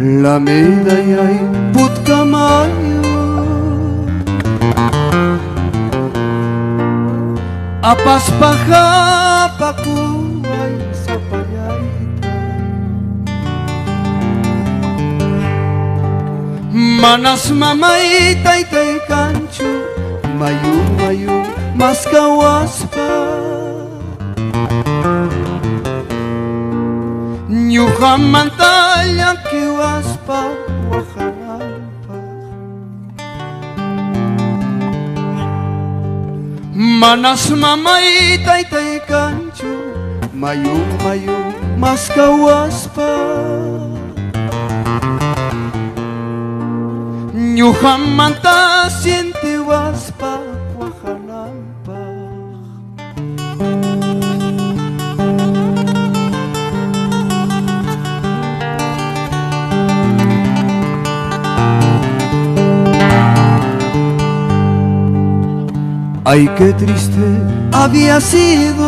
La medalla y Putumayo Apaspaja pakuay sa payaita Manas mamay tay kancho Mayu mas kawas pa Nyuham mantalya kiwas pa Wahanalpa Manas mamay tay kancho Mayu mas kawas pa Nyuham manta sientiwas pa Wahanalpa Ay, qué triste había sido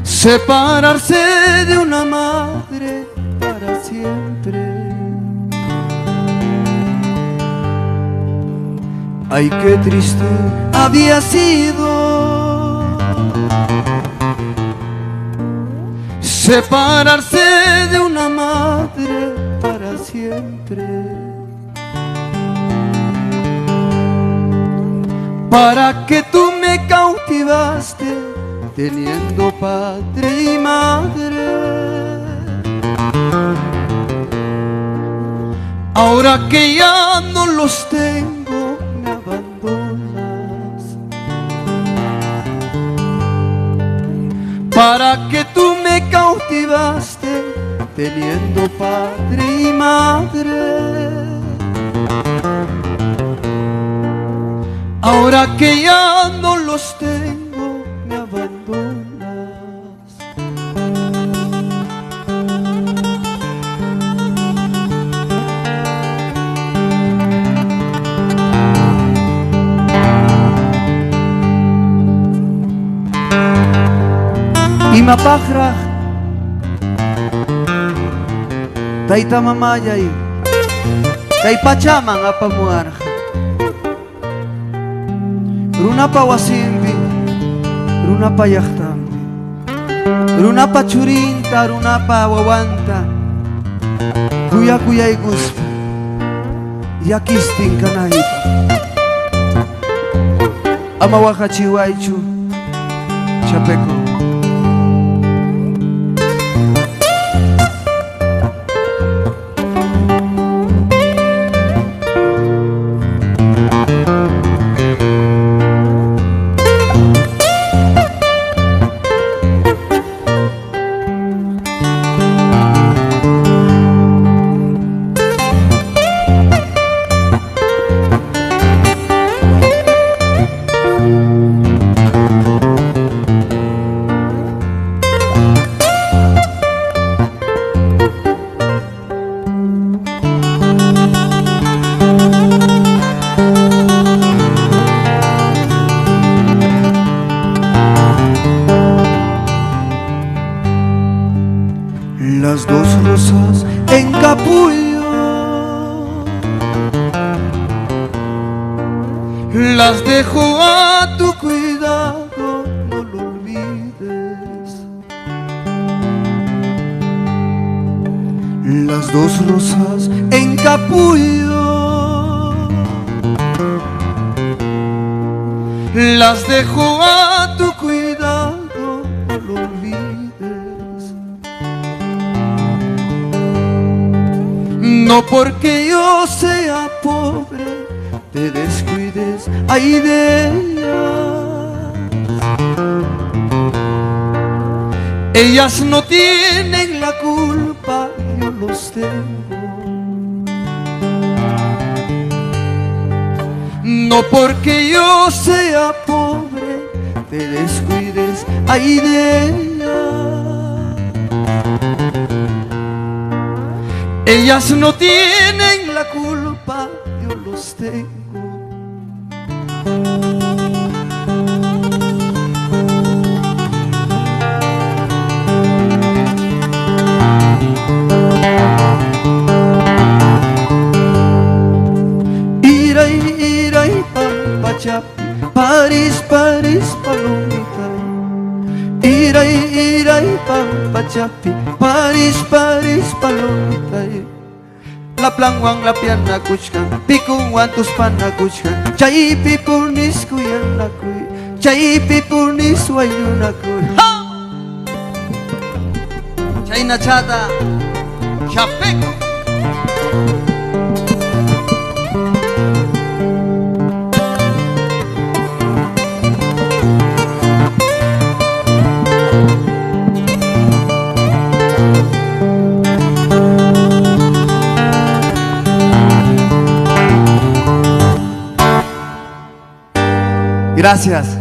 separarse de una madre para siempre. Ay, qué triste había sido separarse de una madre para siempre. Para que tú me cautivaste teniendo padre y madre. Ahora que ya no los tengo, me abandonas. Para que tú me cautivaste teniendo padre y madre. Ahora que ya no los tengo, me abandonas. Imapajra Taita mamayay Kay pachaman apamuarja Runapa wasimpi, runapa llaqtampi, runapa churinta, runapa wawanta, kuyaykuspa, yakistin kanaypa. Ama wahachiwaychu, chapeko. Las dos rosas en capullo las dejo a tu cuidado, no lo olvides. Las dos rosas en capullo las dejo a tu cuidado, no lo olvides. No porque yo sea pobre te descuides, ay de ellas. Ellas no tienen la culpa, yo los tengo. No porque yo sea pobre te descuides, ay de ellas. Ellas no tienen la culpa, yo los tengo. iray iray pampachapi Paris Paris palotay Laplangwang lapian na kuchkan Pikung wantus pan na kuchkan Chay pipurnis kuyan na kuy Chay pipurnis wayu na kuy Chay na chata Chapik Gracias.